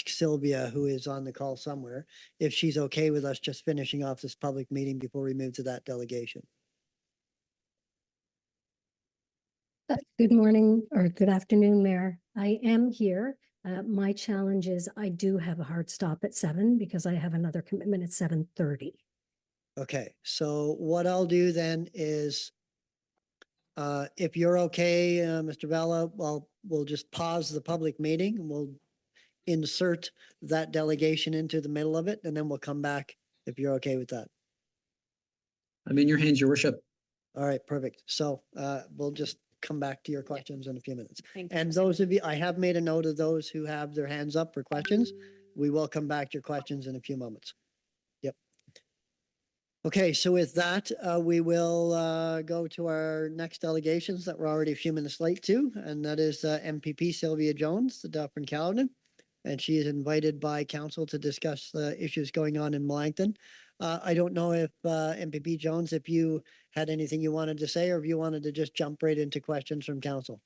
Sylvia, who is on the call somewhere, if she's okay with us just finishing off this public meeting before we move to that delegation. Good morning or good afternoon, Mayor. I am here. My challenge is I do have a hard stop at 7 because I have another commitment at 7:30. Okay, so what I'll do then is, if you're okay, Mr. Vella, well, we'll just pause the public meeting and we'll insert that delegation into the middle of it, and then we'll come back if you're okay with that. I'm in your hands, Your Worship. All right, perfect. So we'll just come back to your questions in a few minutes. Thank you. And those of you, I have made a note of those who have their hands up for questions. We will come back to your questions in a few moments. Yep. Okay, so with that, we will go to our next delegations that we're already a few minutes late to, and that is MPP Sylvia Jones, the Dufferin-Caledon. And she is invited by council to discuss the issues going on in Melancthon. I don't know if MPP Jones, if you had anything you wanted to say, or if you wanted to just jump right into questions from council.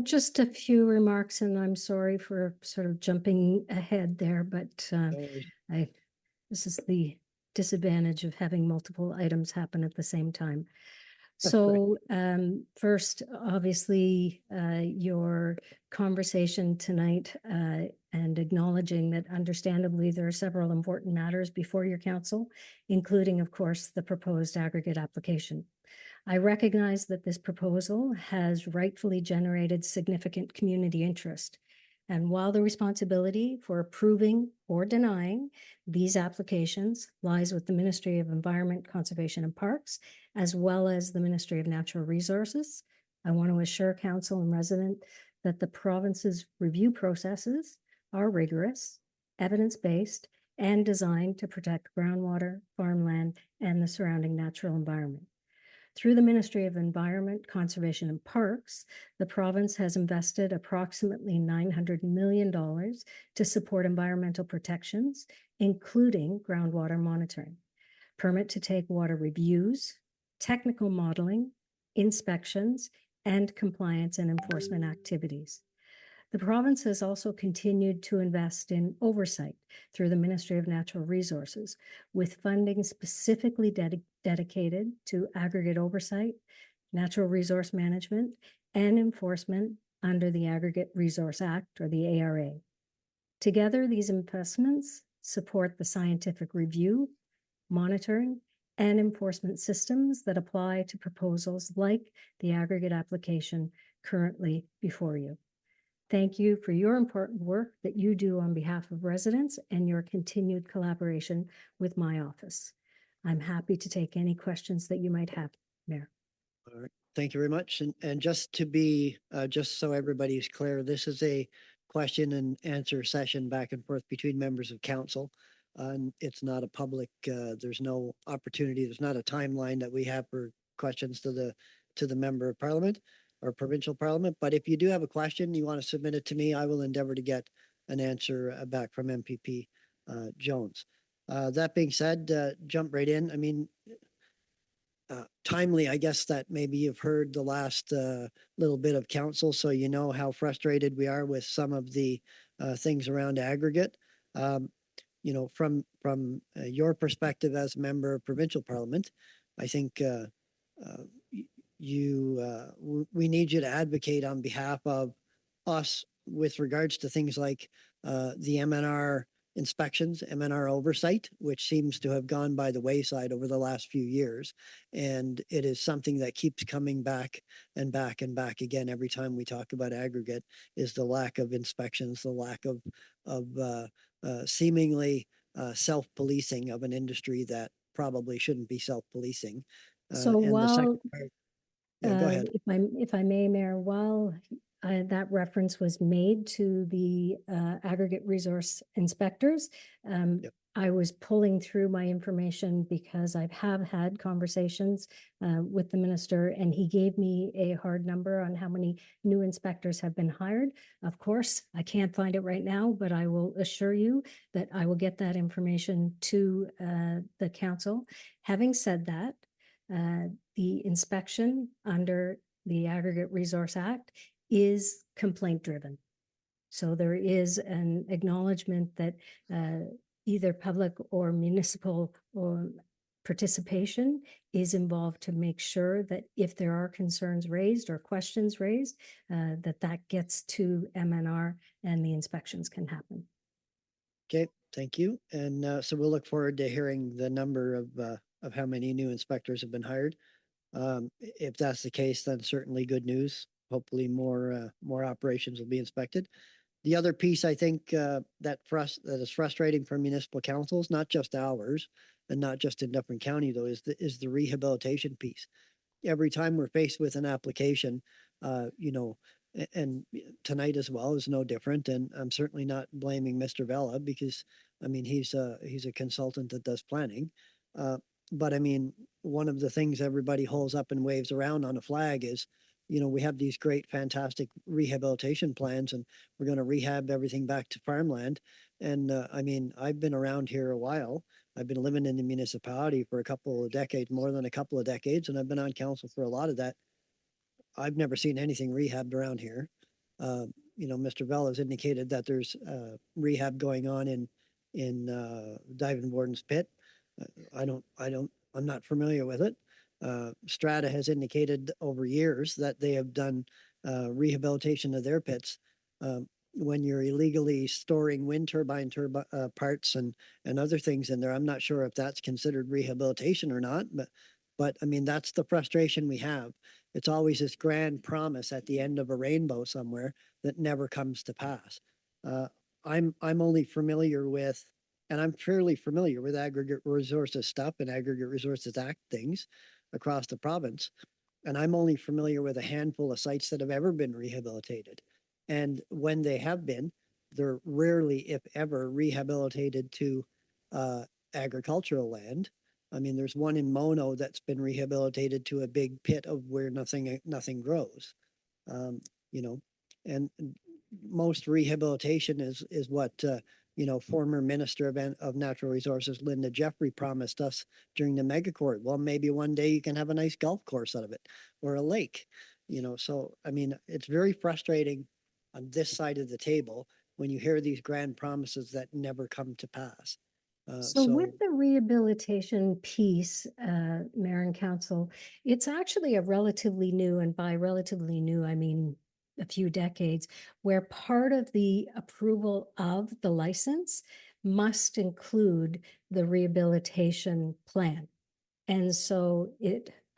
Just a few remarks, and I'm sorry for sort of jumping ahead there, but this is the disadvantage of having multiple items happen at the same time. So first, obviously, your conversation tonight and acknowledging that understandably there are several important matters before your council, including, of course, the proposed aggregate application. I recognize that this proposal has rightfully generated significant community interest. And while the responsibility for approving or denying these applications lies with the Ministry of Environment, Conservation and Parks, as well as the Ministry of Natural Resources, I want to assure council and resident that the province's review processes are rigorous, evidence-based, and designed to protect groundwater, farmland, and the surrounding natural environment. Through the Ministry of Environment, Conservation and Parks, the province has invested approximately $900 million to support environmental protections, including groundwater monitoring, permit to take water reviews, technical modeling, inspections, and compliance and enforcement activities. The province has also continued to invest in oversight through the Ministry of Natural Resources, with funding specifically dedicated to aggregate oversight, natural resource management, and enforcement under the Aggregate Resource Act, or the ARA. Together, these investments support the scientific review, monitoring, and enforcement systems that apply to proposals like the aggregate application currently before you. Thank you for your important work that you do on behalf of residents and your continued collaboration with my office. I'm happy to take any questions that you might have, Mayor. All right, thank you very much. And just to be, just so everybody is clear, this is a question and answer session back and forth between members of council. And it's not a public, there's no opportunity, there's not a timeline that we have for questions to the member of parliament or provincial parliament. But if you do have a question, you want to submit it to me, I will endeavor to get an answer back from MPP Jones. That being said, jump right in. I mean, timely, I guess that maybe you've heard the last little bit of council, so you know how frustrated we are with some of the things around aggregate. You know, from your perspective as a member of provincial parliament, I think we need you to advocate on behalf of us with regards to things like the MNR inspections, MNR oversight, which seems to have gone by the wayside over the last few years. And it is something that keeps coming back and back and back again every time we talk about aggregate, is the lack of inspections, the lack of seemingly self-policing of an industry that probably shouldn't be self-policing. So while go ahead. If I may, Mayor, while that reference was made to the aggregate resource inspectors, Yep. I was pulling through my information because I have had conversations with the minister, and he gave me a hard number on how many new inspectors have been hired. Of course, I can't find it right now, but I will assure you that I will get that information to the council. Having said that, the inspection under the Aggregate Resource Act is complaint driven. So there is an acknowledgement that either public or municipal or participation is involved to make sure that if there are concerns raised or questions raised, that gets to MNR and the inspections can happen. Okay, thank you. And so we'll look forward to hearing the number of how many new inspectors have been hired. If that's the case, then certainly good news. Hopefully more operations will be inspected. The other piece I think that is frustrating for municipal councils, not just ours and not just in different county though, is the rehabilitation piece. Every time we're faced with an application, and tonight as well is no different. And I'm certainly not blaming Mr. Vella because I mean he's a consultant that does planning. But I mean, one of the things everybody holds up and waves around on a flag is, we have these great, fantastic rehabilitation plans, and we're going to rehab everything back to farmland. And I mean, I've been around here a while. I've been living in the municipality for a couple of decades, more than a couple of decades, and I've been on council for a lot of that. I've never seen anything rehabbed around here. Mr. Bell has indicated that there's rehab going on in Diamond Warden's pit. I'm not familiar with it. Strata has indicated over years that they have done rehabilitation of their pits. When you're illegally storing wind turbine parts and other things in there, I'm not sure if that's considered rehabilitation or not, but I mean, that's the frustration we have. It's always this grand promise at the end of a rainbow somewhere that never comes to pass. I'm only familiar with, and I'm fairly familiar with aggregate resources stuff and aggregate resources act things across the province. And I'm only familiar with a handful of sites that have ever been rehabilitated. And when they have been, they're rarely, if ever, rehabilitated to agricultural land. I mean, there's one in Mono that's been rehabilitated to a big pit of where nothing grows. You know, and most rehabilitation is what former Minister of Natural Resources Linda Jeffrey promised us during the megacourt. Well, maybe one day you can have a nice golf course out of it or a lake. So I mean, it's very frustrating on this side of the table when you hear these grand promises that never come to pass. So with the rehabilitation piece, Mayor and Council, it's actually a relatively new, and by relatively new, I mean a few decades, where part of the approval of the license must include the rehabilitation plan. And so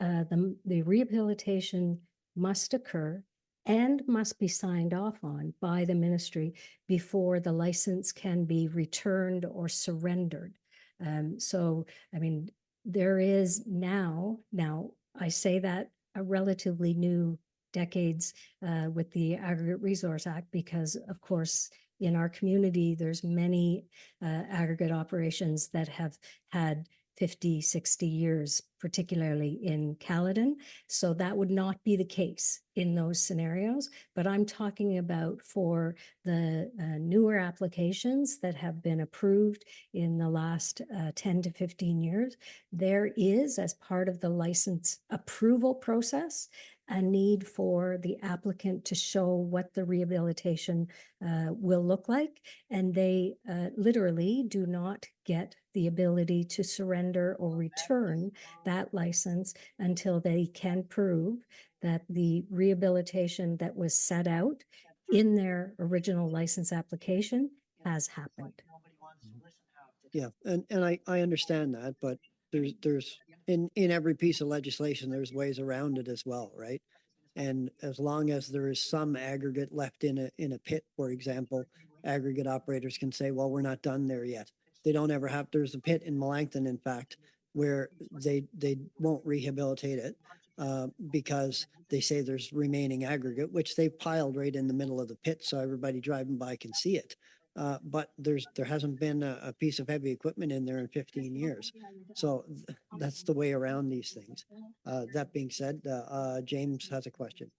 the rehabilitation must occur and must be signed off on by the ministry before the license can be returned or surrendered. So, I mean, there is now I say that a relatively new decades with the Aggregate Resource Act, because of course, in our community, there's many aggregate operations that have had 50, 60 years, particularly in Caledon. So that would not be the case in those scenarios. But I'm talking about for the newer applications that have been approved in the last 10 to 15 years, there is, as part of the license approval process, a need for the applicant to show what the rehabilitation will look like. And they literally do not get the ability to surrender or return that license until they can prove that the rehabilitation that was set out in their original license application has happened. Yeah, and I understand that, but there's in every piece of legislation, there's ways around it as well, right? And as long as there is some aggregate left in a pit, for example, aggregate operators can say, well, we're not done there yet. They don't ever have, there's a pit in Melancthon, in fact, where they won't rehabilitate it because they say there's remaining aggregate, which they piled right in the middle of the pit so everybody driving by can see it. But there hasn't been a piece of heavy equipment in there in 15 years. So that's the way around these things. That being said, James has a question.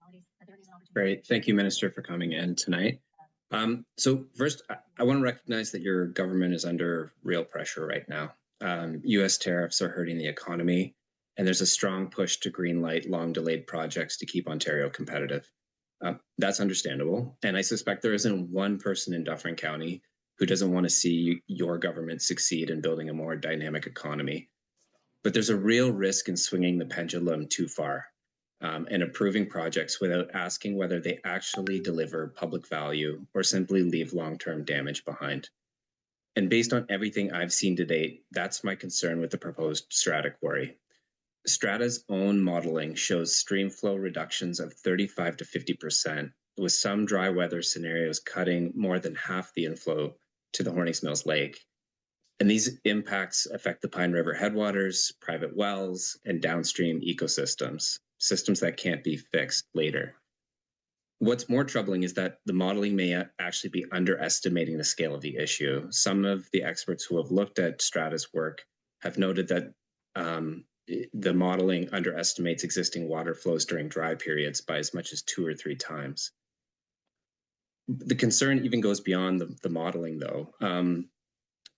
Great. Thank you, Minister, for coming in tonight. So first, I want to recognize that your government is under real pressure right now. U.S. tariffs are hurting the economy, and there's a strong push to greenlight long-delayed projects to keep Ontario competitive. That's understandable. And I suspect there isn't one person in Dufferin County who doesn't want to see your government succeed in building a more dynamic economy. But there's a real risk in swinging the pendulum too far and approving projects without asking whether they actually deliver public value or simply leave long-term damage behind. And based on everything I've seen to date, that's my concern with the proposed Strata quarry. Strata's own modeling shows stream flow reductions of 35 to 50%, with some dry weather scenarios cutting more than half the inflow to the Hornies Mills Lake. And these impacts affect the Pine River headwaters, private wells, and downstream ecosystems, systems that can't be fixed later. What's more troubling is that the modeling may actually be underestimating the scale of the issue. Some of the experts who have looked at Strata's work have noted that the modeling underestimates existing water flows during dry periods by as much as 2 or 3 times. The concern even goes beyond the modeling, though.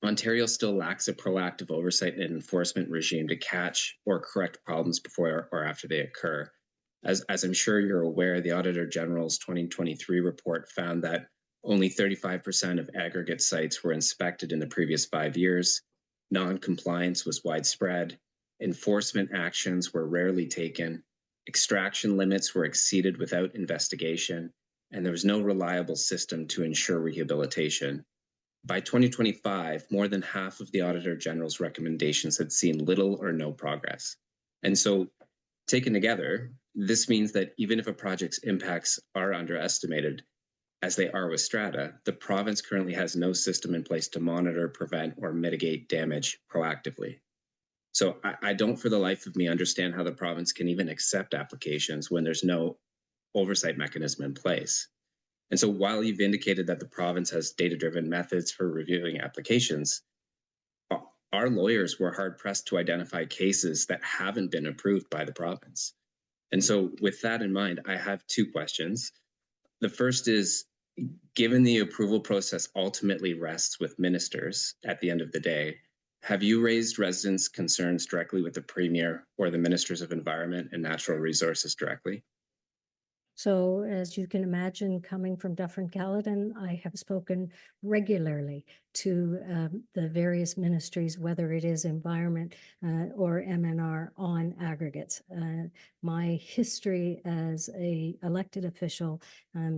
Ontario still lacks a proactive oversight and enforcement regime to catch or correct problems before or after they occur. As I'm sure you're aware, the Auditor General's 2023 report found that only 35% of aggregate sites were inspected in the previous 5 years. Non-compliance was widespread. Enforcement actions were rarely taken. Extraction limits were exceeded without investigation, and there was no reliable system to ensure rehabilitation. By 2025, more than half of the Auditor General's recommendations had seen little or no progress. And so, taken together, this means that even if a project's impacts are underestimated, as they are with Strata, the province currently has no system in place to monitor, prevent, or mitigate damage proactively. So I don't for the life of me understand how the province can even accept applications when there's no oversight mechanism in place. And so while you've indicated that the province has data-driven methods for reviewing applications, our lawyers were hard-pressed to identify cases that haven't been approved by the province. And so with that in mind, I have 2 questions. The first is, given the approval process ultimately rests with ministers at the end of the day, have you raised residents' concerns directly with the Premier or the Ministers of Environment and Natural Resources directly? So as you can imagine, coming from Dufferin-Caledon, I have spoken regularly to the various ministries, whether it is environment or MNR, on aggregates. My history as a elected official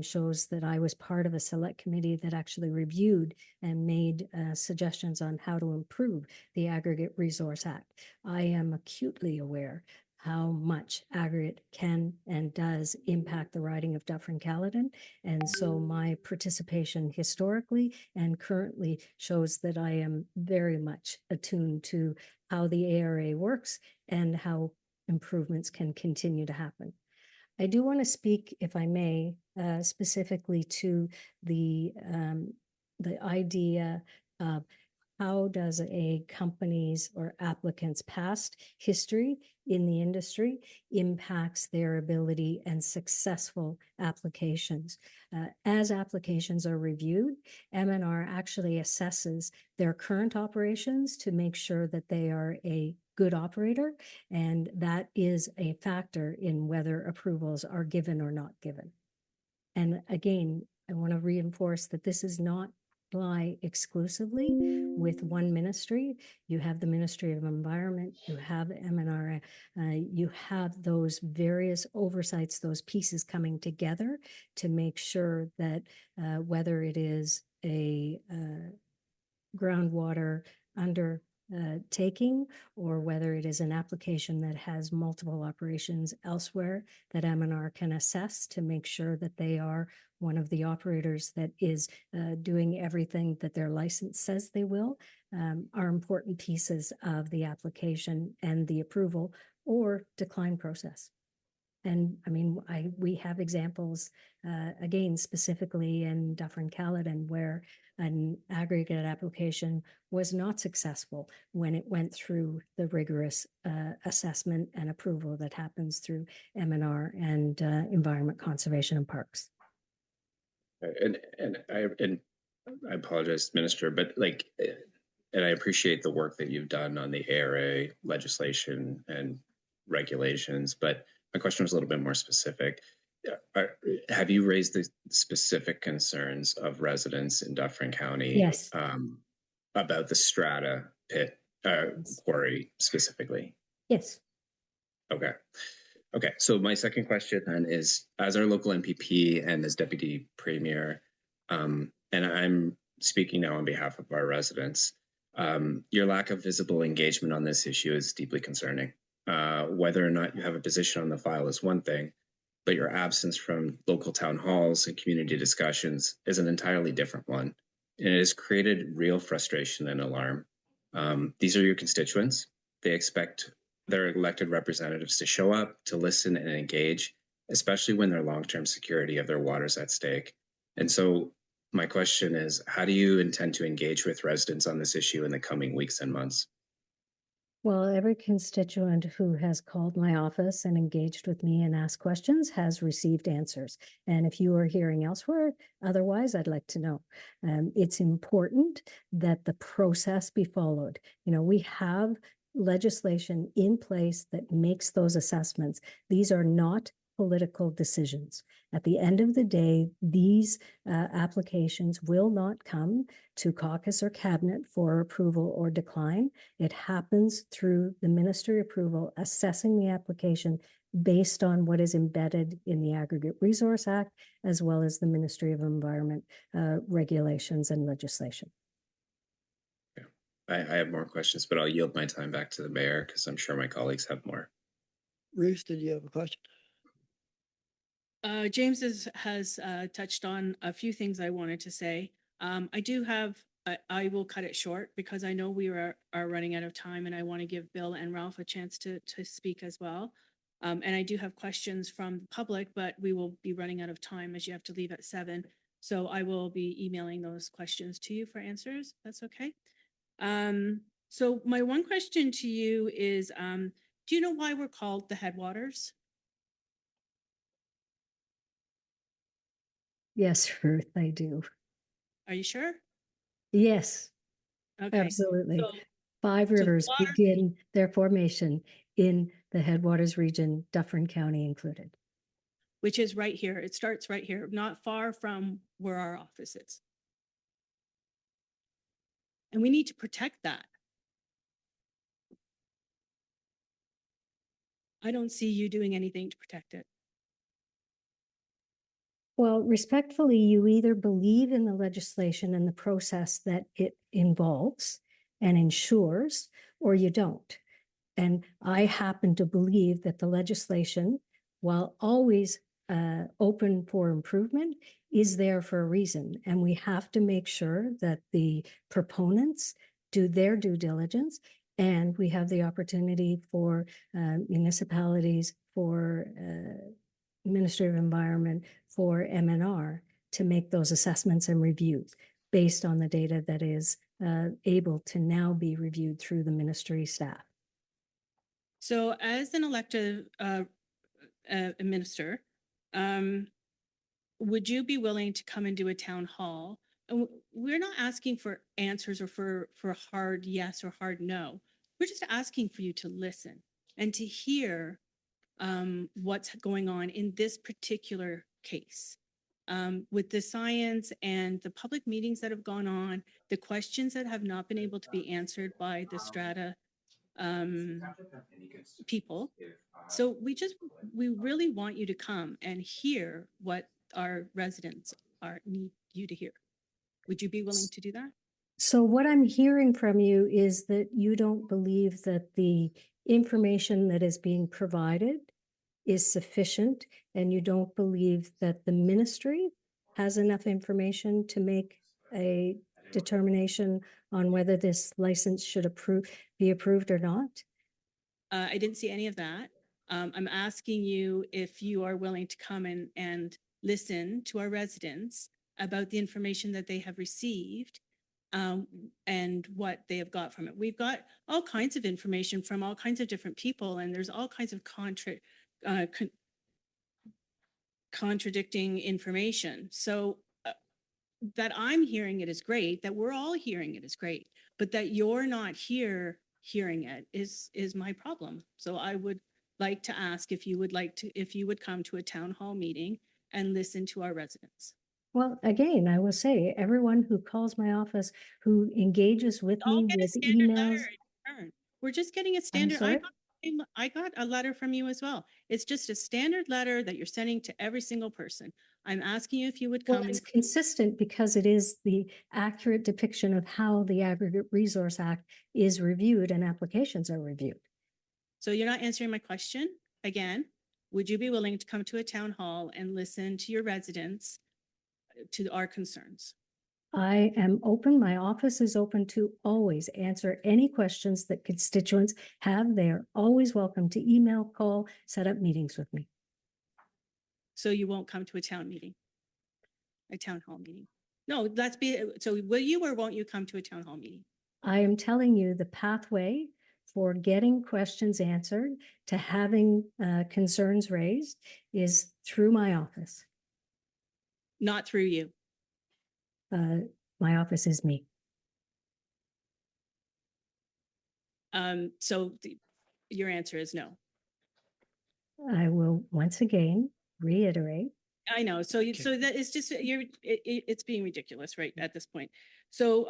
shows that I was part of a select committee that actually reviewed and made suggestions on how to improve the Aggregate Resource Act. I am acutely aware how much aggregate can and does impact the riding of Dufferin-Caledon. And so my participation historically and currently shows that I am very much attuned to how the ARA works and how improvements can continue to happen. I do want to speak, if I may, specifically to the idea of how does a company's or applicant's past history in the industry impacts their ability and successful applications. As applications are reviewed, MNR actually assesses their current operations to make sure that they are a good operator, and that is a factor in whether approvals are given or not given. And again, I want to reinforce that this is not apply exclusively with one ministry. You have the Ministry of Environment, you have MNR, you have those various oversights, those pieces coming together to make sure that whether it is a groundwater undertaking or whether it is an application that has multiple operations elsewhere, that MNR can assess to make sure that they are one of the operators that is doing everything that their license says they will, are important pieces of the application and the approval or decline process. And I mean, we have examples, again, specifically in Dufferin-Caledon, where an aggregate application was not successful when it went through the rigorous assessment and approval that happens through MNR and Environment Conservation and Parks. And I apologize, Minister, but and I appreciate the work that you've done on the ARA legislation and regulations, but my question was a little bit more specific. have you raised the specific concerns of residents in Dufferin County Yes. About the strata pit quarry specifically? Yes. Okay. Okay. So my second question then is, as our local MPP and as Deputy Premier, and I'm speaking now on behalf of our residents, your lack of visible engagement on this issue is deeply concerning. Whether or not you have a position on the file is one thing, but your absence from local town halls and community discussions is an entirely different one. And it has created real frustration and alarm. These are your constituents. They expect their elected representatives to show up, to listen and engage, especially when their long-term security of their water is at stake. And so my question is, how do you intend to engage with residents on this issue in the coming weeks and months? Well, every constituent who has called my office and engaged with me and asked questions has received answers. And if you are hearing elsewhere, otherwise, I'd like to know. It's important that the process be followed. You know, we have legislation in place that makes those assessments. These are not political decisions. At the end of the day, these applications will not come to caucus or cabinet for approval or decline. It happens through the ministry approval, assessing the application based on what is embedded in the Aggregate Resource Act, as well as the Ministry of Environment regulations and legislation. I have more questions, but I'll yield my time back to the mayor because I'm sure my colleagues have more. Ruth, did you have a question? James has touched on a few things I wanted to say. I do have, I will cut it short because I know we are running out of time and I want to give Bill and Ralph a chance to speak as well. And I do have questions from the public, but we will be running out of time as you have to leave at 7. So I will be emailing those questions to you for answers. That's okay. So my one question to you is, do you know why we're called the Headwaters? Yes, Ruth, I do. Are you sure? Yes, Okay. absolutely. So, 5 the rivers water- begin their formation in the Headwaters region, Dufferin County included. which is right here. It starts right here, not far from where our office is. And we need to protect that. I don't see you doing anything to protect it. Well, respectfully, you either believe in the legislation and the process that it involves and ensures, or you don't. And I happen to believe that the legislation, while always open for improvement, is there for a reason. And we have to make sure that the proponents do their due diligence, and we have the opportunity for municipalities, for Ministry of Environment, for MNR to make those assessments and reviews based on the data that is able to now be reviewed through the ministry staff. So as an elected minister, would you be willing to come and do a town hall? And we're not asking for answers or for hard yes or hard no. We're just asking for you to listen and to hear what's going on in this particular case. With the science and the public meetings that have gone on, the questions that have not been able to be answered by the strata people. So we really want you to come and hear what our residents need you to hear. Would you be willing to do that? So what I'm hearing from you is that you don't believe that the information that is being provided is sufficient, and you don't believe that the ministry has enough information to make a determination on whether this license should be approved or not? I didn't see any of that. I'm asking you if you are willing to come and listen to our residents about the information that they have received and what they have got from it. We've got all kinds of information from all kinds of different people, and there's all kinds of contradicting information. So that I'm hearing it is great, that we're all hearing it is great, but that you're not hearing it is my problem. So I would like to ask if you would come to a town hall meeting and listen to our residents. Well, again, I will say, everyone who calls my office, who engages with I'll me get a with standard letter emails. in return. We're just getting a I'm standard. sorry? I got a letter from you as well. It's just a standard letter that you're sending to every single person. I'm asking you if you would Well, come it's and consistent because it is the accurate depiction of how the Aggregate Resource Act is reviewed and applications are reviewed. so you're not answering my question. Again, would you be willing to come to a town hall and listen to your residents, to our concerns? I am open, my office is open to always answer any questions that constituents have. They are always welcome to email, call, set up meetings with me. So you won't come to a town meeting, a town hall meeting? No, so will you or won't you come to a town hall meeting? I am telling you the pathway for getting questions answered to having concerns raised is through my office. Not through you. My office is me. Your answer is no. I will once again reiterate. I know. So that is just, it's being ridiculous right at this point. So,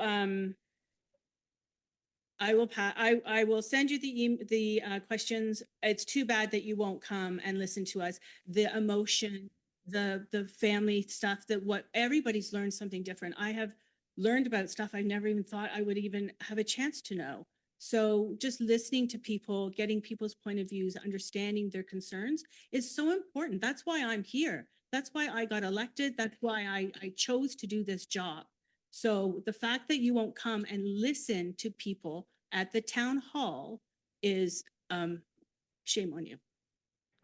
I will send you the questions. It's too bad that you won't come and listen to us. The emotion, the family stuff, that what everybody's learned something different. I have learned about stuff I never even thought I would even have a chance to know. So just listening to people, getting people's point of views, understanding their concerns is so important. That's why I'm here. That's why I got elected. That's why I chose to do this job. So the fact that you won't come and listen to people at the town hall is shame on you.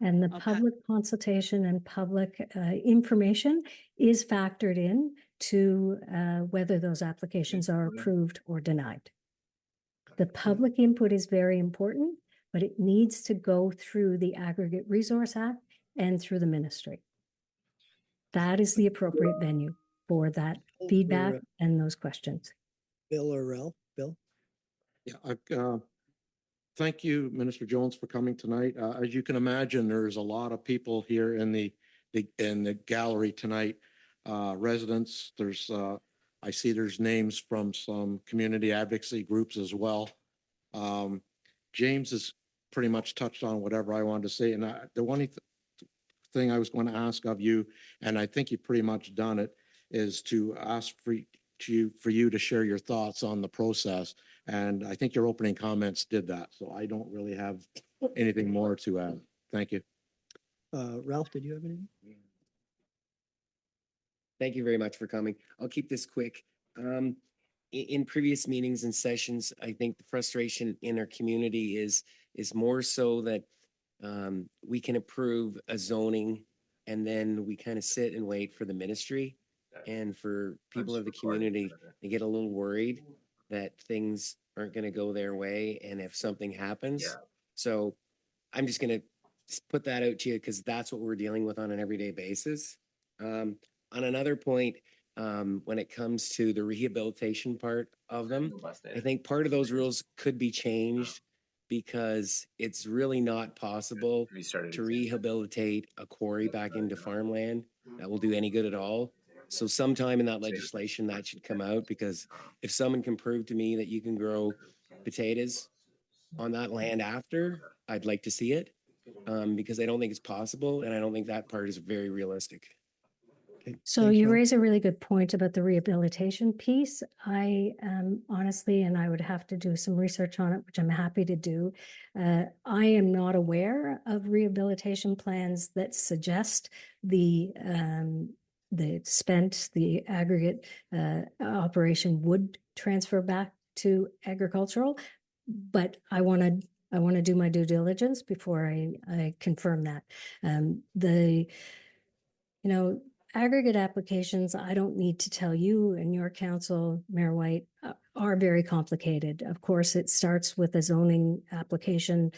And the I'll pass. public consultation and public information is factored in to whether those applications are approved or denied. The public input is very important, but it needs to go through the Aggregate Resource Act and through the ministry. That is the appropriate venue for that feedback and those questions. Bill or Ralph? Bill? Yeah, thank you, Minister Jones, for coming tonight. As you can imagine, there's a lot of people here in the gallery tonight. Residents, I see there's names from some community advocacy groups as well. James has pretty much touched on whatever I wanted to say, and the one thing I was going to ask of you, and I think you've pretty much done it, is to ask for you to share your thoughts on the process. And I think your opening comments did that. So I don't really have anything more to add. Thank you. Ralph, did you have anything? Thank you very much for coming. I'll keep this quick. In previous meetings and sessions, I think the frustration in our community is more so that we can approve a zoning and then we kind of sit and wait for the ministry. And for people of the community, they get a little worried that things aren't going to go their way. And if something happens, so I'm just going to put that out to you because that's what we're dealing with on an everyday basis. On another point, when it comes to the rehabilitation part of them, I think part of those rules could be changed because it's really not possible to rehabilitate a quarry back into farmland that will do any good at all. So sometime in that legislation that should come out, because if someone can prove to me that you can grow potatoes on that land after, I'd like to see it, because I don't think it's possible. And I don't think that part is very realistic. Okay, So thanks, you Ralph. raise a really good point about the rehabilitation piece. I honestly, and I would have to do some research on it, which I'm happy to do. I am not aware of rehabilitation plans that suggest the aggregate operation would transfer back to agricultural, but I want to do my due diligence before I confirm that. Aggregate applications, I don't need to tell you and your council, Mayor White, are very complicated. Of course, it starts with a zoning application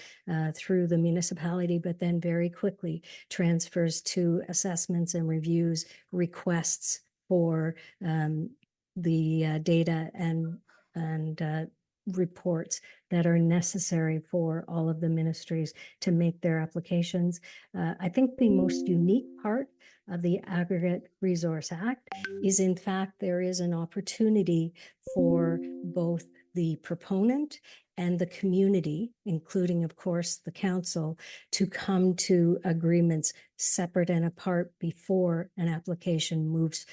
through the municipality, but then very quickly transfers to assessments and reviews, requests for the data and reports that are necessary for all of the ministries to make their applications. I think the most unique part of the Aggregate Resource Act is, in fact, there is an opportunity for both the proponent and the community, including, of course, the council, to come to agreements separate and apart before an application moves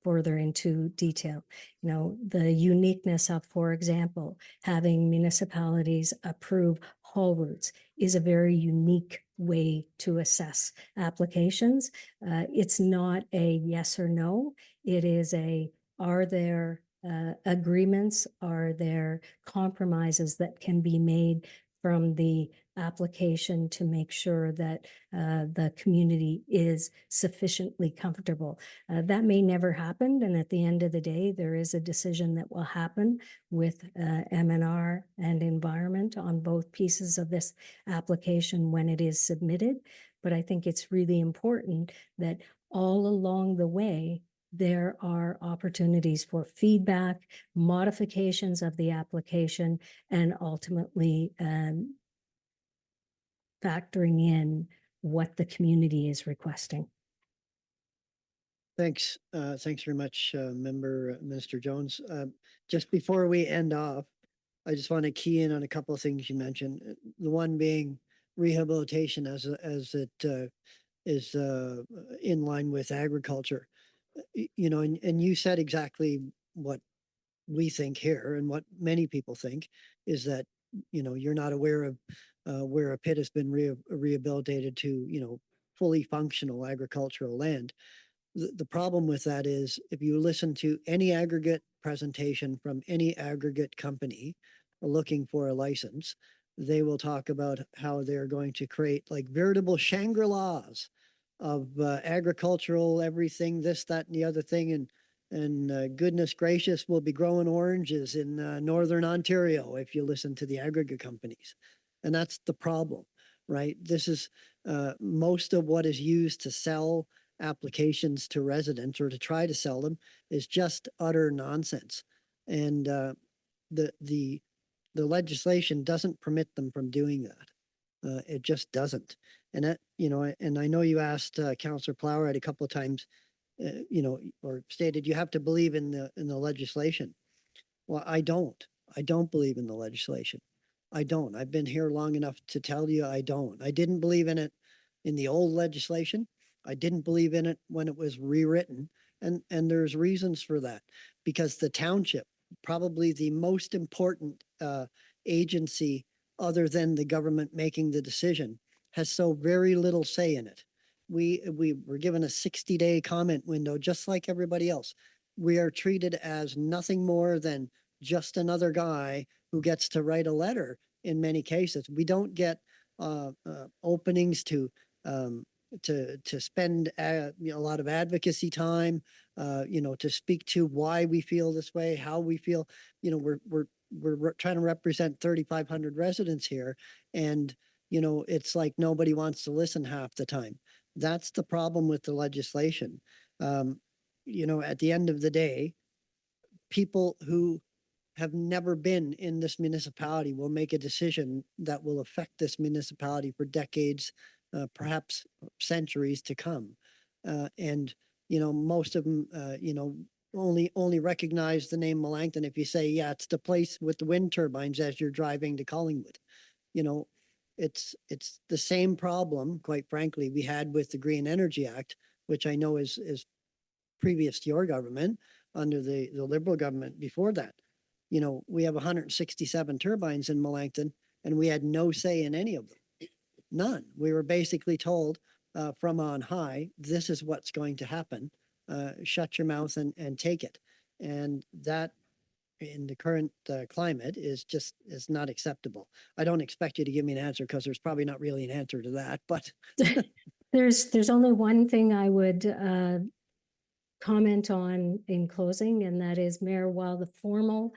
further into detail. You know, the uniqueness of, for example, having municipalities approve haul routes is a very unique way to assess applications. It's not a yes or no. It is a, are there agreements? Are there compromises that can be made from the application to make sure that the community is sufficiently comfortable? That may never happen, and at the end of the day, there is a decision that will happen with MNR and environment on both pieces of this application when it is submitted. But I think it's really important that all along the way, there are opportunities for feedback, modifications of the application, and ultimately factoring in what the community is requesting. Thanks. Thanks very much, Minister Jones. Just before we end off, I just want to key in on a couple of things you mentioned. The one being rehabilitation as it is in line with agriculture. You know, and you said exactly what we think here and what many people think is that, you know, you're not aware of where a pit has been rehabilitated to, you know, fully functional agricultural land. The problem with that is if you listen to any aggregate presentation from any aggregate company looking for a license, they will talk about how they're going to create like veritable Shangri-Las of agricultural everything, this, that, and the other thing. And goodness gracious, we'll be growing oranges in Northern Ontario if you listen to the aggregate companies. And that's the problem, right? This is most of what is used to sell applications to residents or to try to sell them is just utter nonsense. And the legislation doesn't permit them from doing that. It just doesn't. And that, you know, and I know you asked Councillor Plowright a couple of times, you know, or stated you have to believe in the legislation. Well, I don't. I don't believe in the legislation. I don't. I've been here long enough to tell you I don't. I didn't believe in it in the old legislation. I didn't believe in it when it was rewritten. And there's reasons for that. Because the township, probably the most important agency other than the government making the decision, has so very little say in it. We were given a 60-day comment window, just like everybody else. We are treated as nothing more than just another guy who gets to write a letter in many cases. We don't get openings to spend you know, a lot of advocacy time, you know, to speak to why we feel this way, how we feel. You know, we're trying to represent 3,500 residents here, and you know, it's like nobody wants to listen half the time. That's the problem with the legislation. You know, at the end of the day, people who have never been in this municipality will make a decision that will affect this municipality for decades, perhaps centuries to come. And, you know, most of them, you know, only recognize the name Melancthon if you say, yeah, it's the place with the wind turbines as you're driving to Collingwood. You know, it's the same problem, quite frankly, we had with the Green Energy Act, which I know is previous to your government, under the Liberal government before that. You know, we have 167 turbines in Melancthon, and we had no say in any of them. None. We were basically told from on high, this is what's going to happen. Shut your mouth and take it. And that, in the current climate, is not acceptable. I don't expect you to give me an answer because there's probably not really an answer to that, but There's only one thing I would comment on in closing, and that is, Mayor, while the formal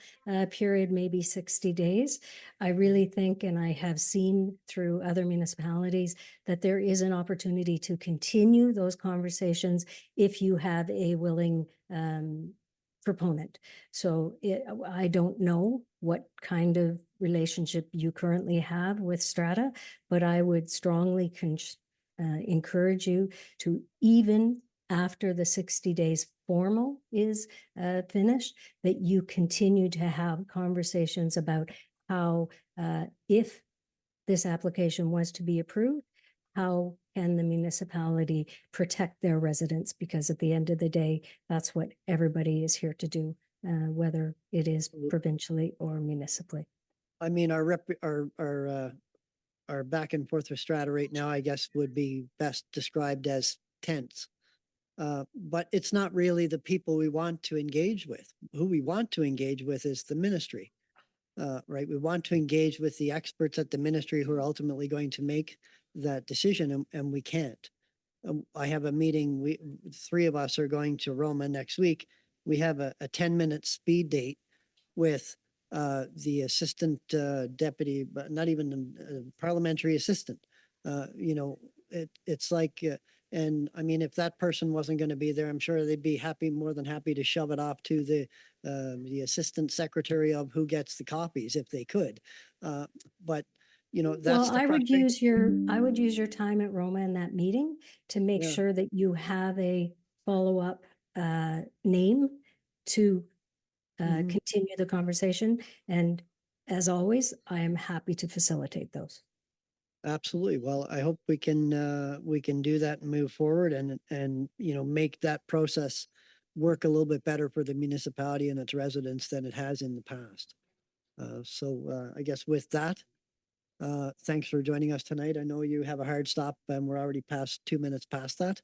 period may be 60 days, I really think, and I have seen through other municipalities, that there is an opportunity to continue those conversations if you have a willing proponent. So I don't know what kind of relationship you currently have with Strata, but I would strongly encourage you to, even after the 60 days formal is finished, that you continue to have conversations about how, if this application was to be approved, how can the municipality protect their residents? Because at the end of the day, that's what everybody is here to do, whether it is provincially or municipally. I mean, our back and forth with Strata right now, I guess, would be best described as tense. But it's not really the people we want to engage with. Who we want to engage with is the ministry, right? We want to engage with the experts at the ministry who are ultimately going to make that decision, and we can't. I have a meeting. Three of us are going to Roma next week. We have a 10-minute speed date with the assistant deputy, but not even the parliamentary assistant. You know, it's like, and I mean, if that person wasn't going to be there, I'm sure they'd be more than happy to shove it off to the assistant secretary of who gets the copies if they could. But you know, that's well, I would use your time at Roma in that meeting to make sure that you have a follow-up name to continue the conversation. And as always, I am happy to facilitate those. Absolutely. Well, I hope we can do that and move forward and you know, make that process work a little bit better for the municipality and its residents than it has in the past. So I guess with that, thanks for joining us tonight. I know you have a hard stop and we're already past 2 minutes past that.